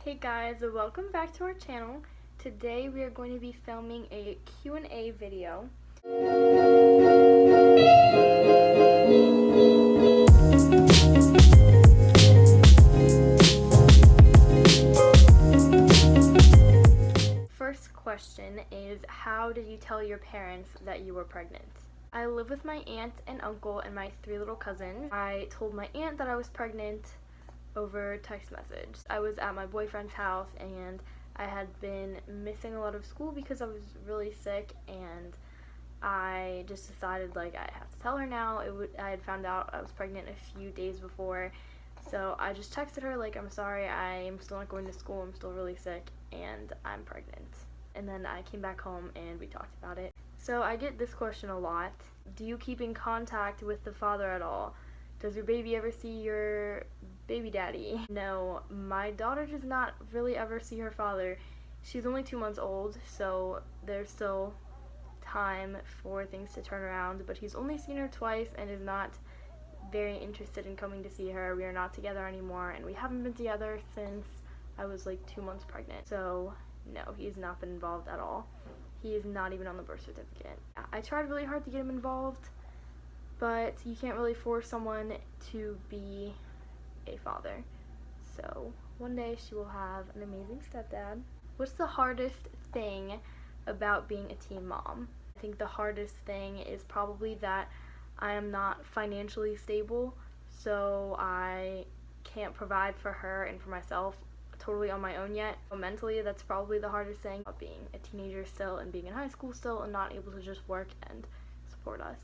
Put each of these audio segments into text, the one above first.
Hey guys, welcome back to our channel. Today we are going to be filming a Q&A video. First question is, how did you tell your parents that you were pregnant? I live with my aunt and uncle and my 3 little cousins. I told my aunt that I was pregnant over text message. I was at my boyfriend's house and I had been missing a lot of school because I was really sick, and I just decided I have to tell her now. I had found out I was pregnant a few days before, so I just texted her I'm sorry, I'm still not going to school, I'm still really sick, and I'm pregnant. And then I came back home and we talked about it. So I get this question a lot. Do you keep in contact with the father at all? Does your baby ever see your baby daddy? No, my daughter does not really ever see her father. She's only 2 months old, so there's still time for things to turn around, but he's only seen her twice and is not very interested in coming to see her. We are not together anymore, and we haven't been together since I was 2 months pregnant. So no, he's not been involved at all. He is not even on the birth certificate. I tried really hard to get him involved, but you can't really force someone to be a father. So one day she will have an amazing stepdad. What's the hardest thing about being a teen mom? I think the hardest thing is probably that I am not financially stable, so I can't provide for her and for myself totally on my own yet. But mentally, that's probably the hardest thing about being a teenager still and being in high school still and not able to just work and support us.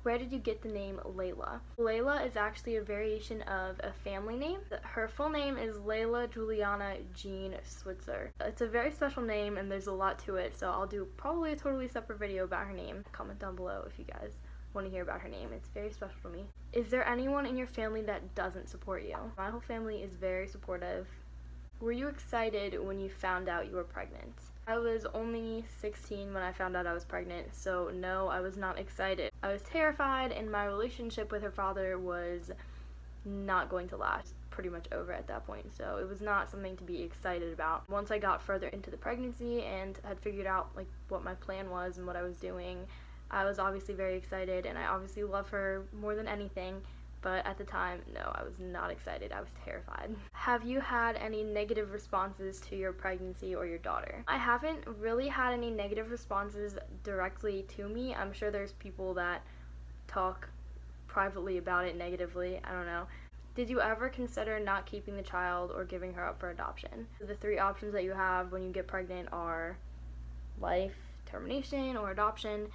Where did you get the name Laela? Laela is actually a variation of a family name. Her full name is Laela Juliana Jean Switzer. It's a very special name and there's a lot to it, so I'll do probably a totally separate video about her name. Comment down below if you guys want to hear about her name. It's very special to me. Is there anyone in your family that doesn't support you? My whole family is very supportive. Were you excited when you found out you were pregnant? I was only 16 when I found out I was pregnant, so no, I was not excited. I was terrified, and my relationship with her father was not going to last. Pretty much over at that point, so it was not something to be excited about. Once I got further into the pregnancy and had figured out what my plan was and what I was doing, I was obviously very excited, and I obviously love her more than anything. But at the time, no, I was not excited. I was terrified. Have you had any negative responses to your pregnancy or your daughter? I haven't really had any negative responses directly to me. I'm sure there's people that talk privately about it negatively. I don't know. Did you ever consider not keeping the child or giving her up for adoption? The 3 options that you have when you get pregnant are life, termination, or adoption.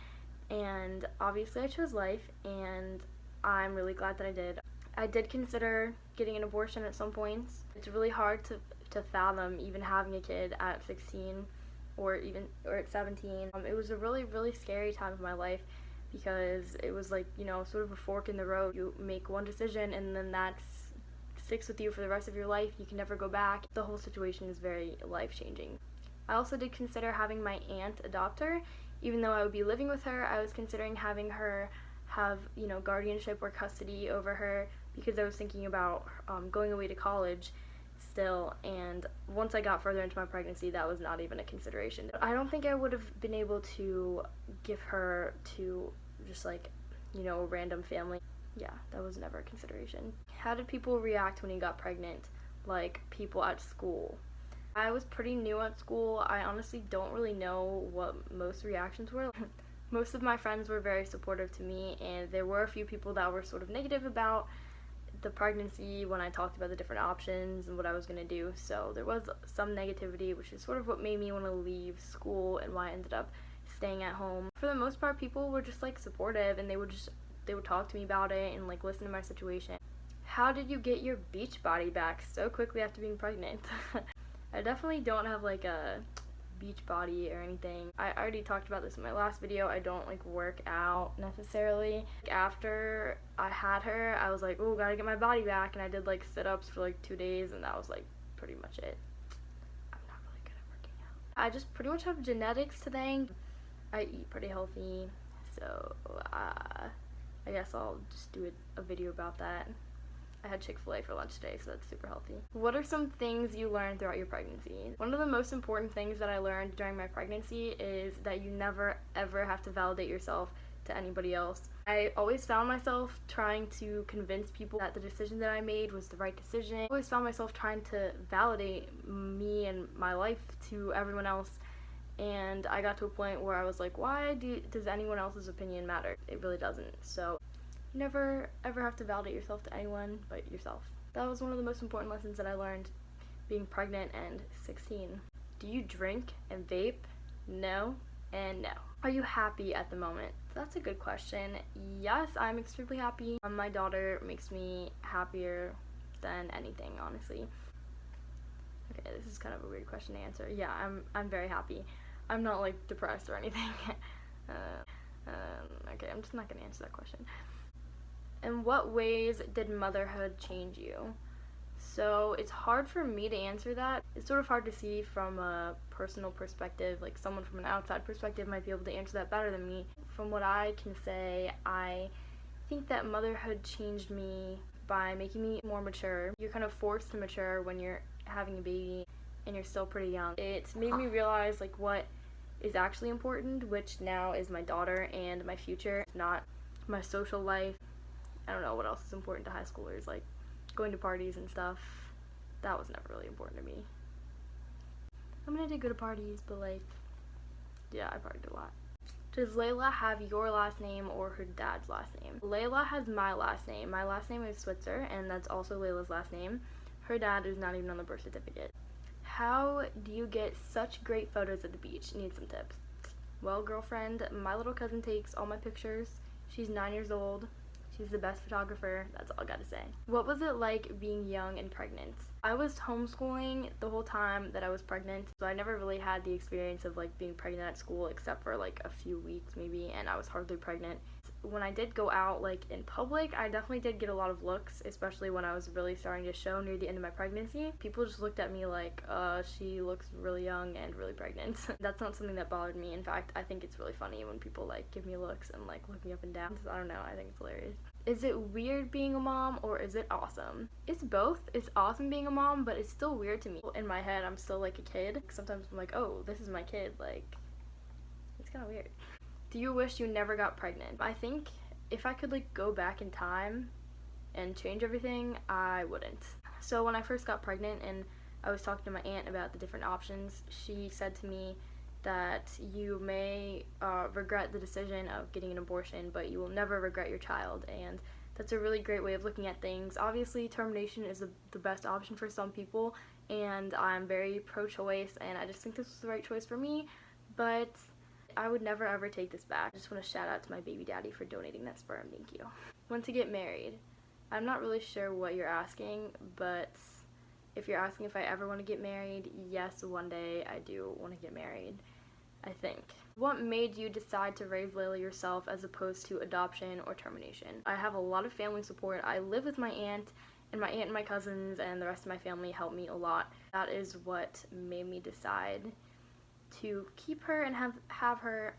And obviously I chose life, and I'm really glad that I did. I did consider getting an abortion at some points. It's really hard to fathom even having a kid at 16 or at 17. It was a really, really scary time of my life because it was sort of a fork in the road. You make one decision and then that sticks with you for the rest of your life. You can never go back. The whole situation is very life-changing. I also did consider having my aunt adopt her. Even though I would be living with her, I was considering having her have guardianship or custody over her because I was thinking about going away to college still, and once I got further into my pregnancy, that was not even a consideration. I don't think I would have been able to give her to just a random family. Yeah, that was never a consideration. How did people react when you got pregnant, people at school? I was pretty new at school. I honestly don't really know what most reactions were. Most of my friends were very supportive to me, and there were a few people that were sort of negative about the pregnancy when I talked about the different options and what I was going to do. So there was some negativity, which is sort of what made me want to leave school and why I ended up staying at home. For the most part, people were just supportive, and they would talk to me about it and listen to my situation. How did you get your beach body back so quickly after being pregnant? I definitely don't have a beach body or anything. I already talked about this in my last video. I don't work out necessarily. After I had her, I was oh, gotta get my body back, and I did sit-ups for 2 days, and that was pretty much it. I'm not really good at working out. I just pretty much have genetics to thank. I eat pretty healthy, so I guess I'll just do a video about that. I had Chick-fil-A for lunch today, so that's super healthy. What are some things you learned throughout your pregnancy? One of the most important things that I learned during my pregnancy is that you never ever have to validate yourself to anybody else. I always found myself trying to convince people that the decision that I made was the right decision. I always found myself trying to validate me and my life to everyone else, and I got to a point where I was like, does anyone else's opinion matter? It really doesn't. So you never ever have to validate yourself to anyone but yourself. That was one of the most important lessons that I learned being pregnant and 16. Do you drink and vape? No and no. Are you happy at the moment? That's a good question. Yes, I'm extremely happy. My daughter makes me happier than anything, honestly. Okay, this is kind of a weird question to answer. Yeah, I'm very happy. I'm not like depressed or anything. Okay, I'm just not gonna answer that question. In what ways did motherhood change you? So it's hard for me to answer that. It's sort of hard to see from a personal perspective. Like someone from an outside perspective might be able to answer that better than me. From what I can say, I think that motherhood changed me by making me more mature. You're kind of forced to mature when you're having a baby and you're still pretty young. It made me realize like what is actually important, which now is my daughter and my future, not my social life. I don't know what else is important to high schoolers, like going to parties and stuff. That was never really important to me. I mean, I did go to parties, but like, yeah, I partied a lot. Does Laela have your last name or her dad's last name? Laela has my last name. My last name is Switzer, and that's also Layla's last name. Her dad is not even on the birth certificate. How do you get such great photos at the beach? Need some tips. Well, girlfriend, my little cousin takes all my pictures. She's 9 years old. She's the best photographer. That's all I gotta say. What was it like being young and pregnant? I was homeschooling the whole time that I was pregnant, so I never really had the experience of like being pregnant at school except for like a few weeks maybe, and I was hardly pregnant. When I did go out like in public, I definitely did get a lot of looks, especially when I was really starting to show near the end of my pregnancy. People just looked at me like, she looks really young and really pregnant. That's not something that bothered me. In fact, I think it's really funny when people like give me looks and like look me up and down. I don't know, I think it's hilarious. Is it weird being a mom or is it awesome? It's both. It's awesome being a mom, but it's still weird to me. In my head, I'm still like a kid. Sometimes I'm like, oh, this is my kid. Like, it's kind of weird. Do you wish you never got pregnant? I think if I could like go back in time and change everything, I wouldn't. So when I first got pregnant and I was talking to my aunt about the different options, she said to me that you may regret the decision of getting an abortion, but you will never regret your child, and that's a really great way of looking at things. Obviously, termination is the best option for some people, and I'm very pro-choice, and I just think this was the right choice for me, but I would never ever take this back. I just want to shout out to my baby daddy for donating that sperm. Thank you. When to get married? I'm not really sure what you're asking, but if you're asking if I ever want to get married, yes, one day I do want to get married, I think. What made you decide to raise Laela yourself as opposed to adoption or termination? I have a lot of family support. I live with my aunt and my cousins and the rest of my family help me a lot. That is what made me decide to keep her and have her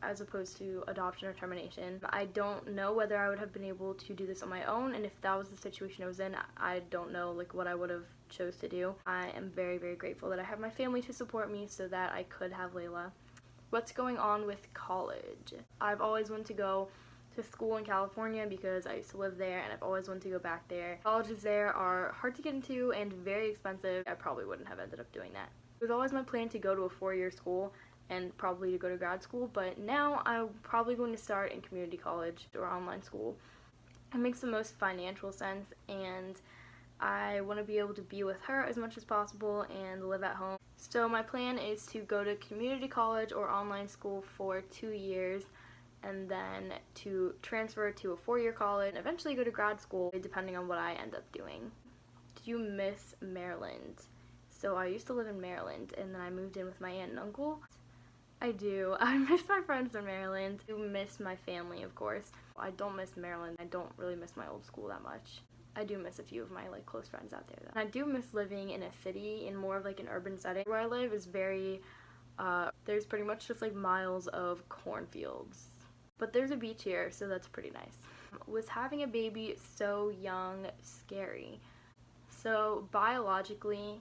as opposed to adoption or termination. I don't know whether I would have been able to do this on my own, and if that was the situation I was in, I don't know like what I would have chose to do. I am very, very grateful that I have my family to support me so that I could have Laela. What's going on with college? I've always wanted to go to school in California because I used to live there, and I've always wanted to go back there. Colleges there are hard to get into and very expensive. I probably wouldn't have ended up doing that. It was always my plan to go to a 4-year school and probably to go to grad school, but now I'm probably going to start in community college or online school. It makes the most financial sense, and I want to be able to be with her as much as possible and live at home. So my plan is to go to community college or online school for 2 years and then to transfer to a 4-year college and eventually go to grad school depending on what I end up doing. Do you miss Maryland? So I used to live in Maryland and then I moved in with my aunt and uncle. I do. I miss my friends in Maryland. I do miss my family, of course. I don't miss Maryland. I don't really miss my old school that much. I do miss a few of my like close friends out there though. I do miss living in a city, in more of like an urban setting. Where I live is very, there's pretty much just like miles of cornfields. But there's a beach here, so that's pretty nice. Was having a baby so young scary? So biologically,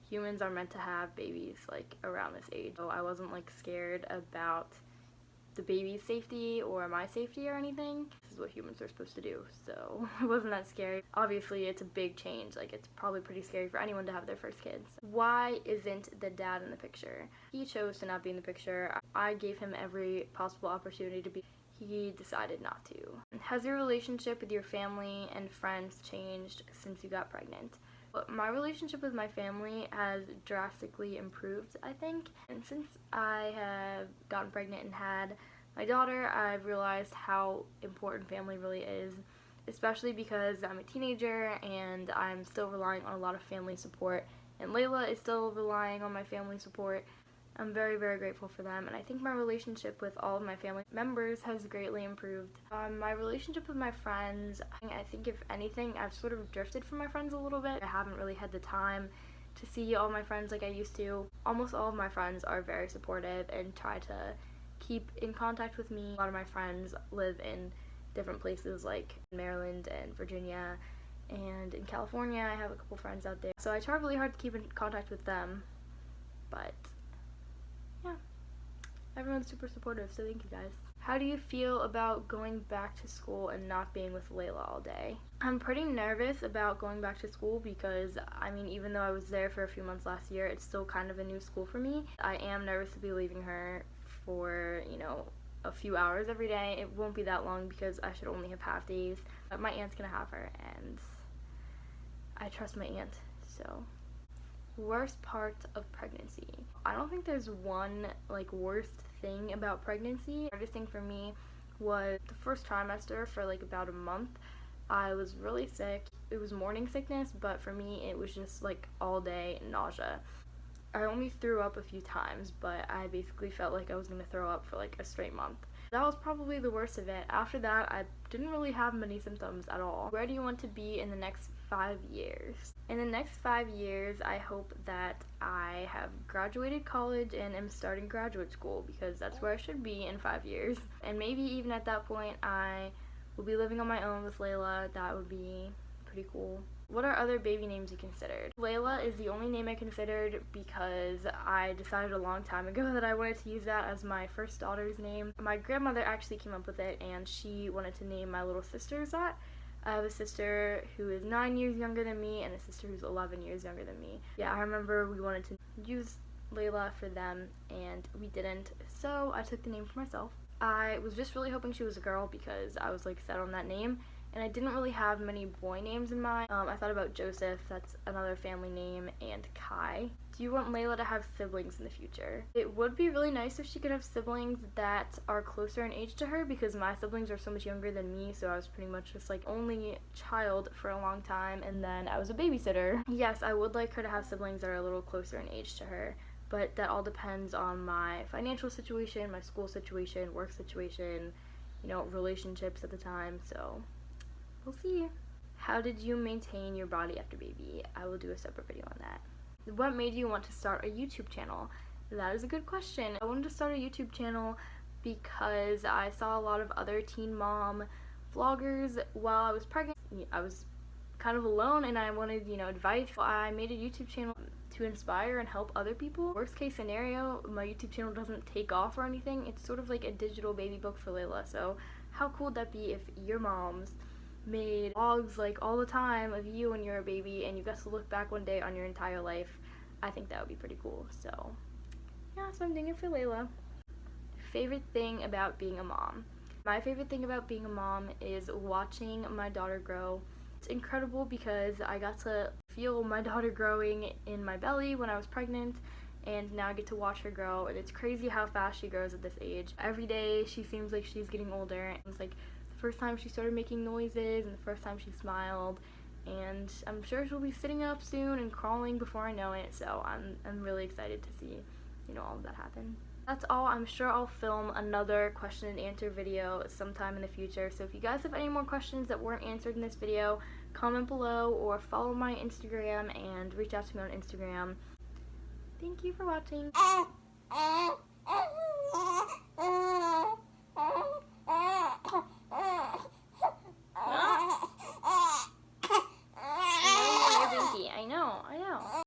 humans are meant to have babies like around this age. So I wasn't like scared about the baby's safety or my safety or anything. This is what humans are supposed to do, so it wasn't that scary. Obviously, it's a big change. Like, it's probably pretty scary for anyone to have their first kids. Why isn't the dad in the picture? He chose to not be in the picture. I gave him every possible opportunity to be. He decided not to. Has your relationship with your family and friends changed since you got pregnant? My relationship with my family has drastically improved, I think. And since I have gotten pregnant and had my daughter, I've realized how important family really is, especially because I'm a teenager and I'm still relying on a lot of family support, and Laela is still relying on my family support. I'm very, very grateful for them, and I think my relationship with all of my family members has greatly improved. My relationship with my friends, I think if anything, I've sort of drifted from my friends a little bit. I haven't really had the time to see all my friends like I used to. Almost all of my friends are very supportive and try to keep in contact with me. A lot of my friends live in different places like Maryland and Virginia, and in California I have a couple friends out there. So I try really hard to keep in contact with them, but yeah, everyone's super supportive, so thank you guys. How do you feel about going back to school and not being with Laela all day? I'm pretty nervous about going back to school because, I mean, even though I was there for a few months last year, it's still kind of a new school for me. I am nervous to be leaving her for, a few hours every day. It won't be that long because I should only have half days. But my aunt's gonna have her, and I trust my aunt, so. Worst part of pregnancy. I don't think there's one worst thing about pregnancy. The hardest thing for me was the first trimester for about a month. I was really sick. It was morning sickness, but for me it was just all day nausea. I only threw up a few times, but I basically felt like I was gonna throw up for a straight month. That was probably the worst of it. After that, I didn't really have many symptoms at all. Where do you want to be in the next 5 years? In the next 5 years, I hope that I have graduated college and am starting graduate school, because that's where I should be in 5 years. And maybe even at that point, I will be living on my own with Laela. That would be pretty cool. What are other baby names you considered? Laela is the only name I considered because I decided a long time ago that I wanted to use that as my first daughter's name. My grandmother actually came up with it, and she wanted to name my little sisters that. I have a sister who is 9 years younger than me and a sister who's 11 years younger than me. Yeah, I remember we wanted to use Laela for them, and we didn't, so I took the name for myself. I was just really hoping she was a girl because I was set on that name. And I didn't really have many boy names in mind. I thought about Joseph, that's another family name, and Kai. Do you want Laela to have siblings in the future? It would be really nice if she could have siblings that are closer in age to her, because my siblings are so much younger than me, so I was pretty much just only child for a long time, and then I was a babysitter. Yes, I would like her to have siblings that are a little closer in age to her, but that all depends on my financial situation, my school situation, work situation, relationships at the time, so we'll see. How did you maintain your body after baby? I will do a separate video on that. What made you want to start a YouTube channel? That is a good question. I wanted to start a YouTube channel because I saw a lot of other teen mom vloggers while I was pregnant. I was kind of alone and I wanted, advice. I made a YouTube channel to inspire and help other people. Worst case scenario, my YouTube channel doesn't take off or anything. It's sort of like a digital baby book for Laela. So how cool would that be if your moms made vlogs all the time of you when you're a baby and you got to look back one day on your entire life? I think that would be pretty cool. So yeah, so I'm doing it for Laela. Favorite thing about being a mom? My favorite thing about being a mom is watching my daughter grow. It's incredible because I got to feel my daughter growing in my belly when I was pregnant, and now I get to watch her grow, and it's crazy how fast she grows at this age. Every day she seems like she's getting older. It's first time she started making noises and the first time she smiled, and I'm sure she'll be sitting up soon and crawling before I know it, so I'm really excited to see all of that happen. That's all. I'm sure I'll film another question and answer video sometime in the future, so if you guys have any more questions that weren't answered in this video, comment below or follow my Instagram and reach out to me on Instagram. Thank you for watching.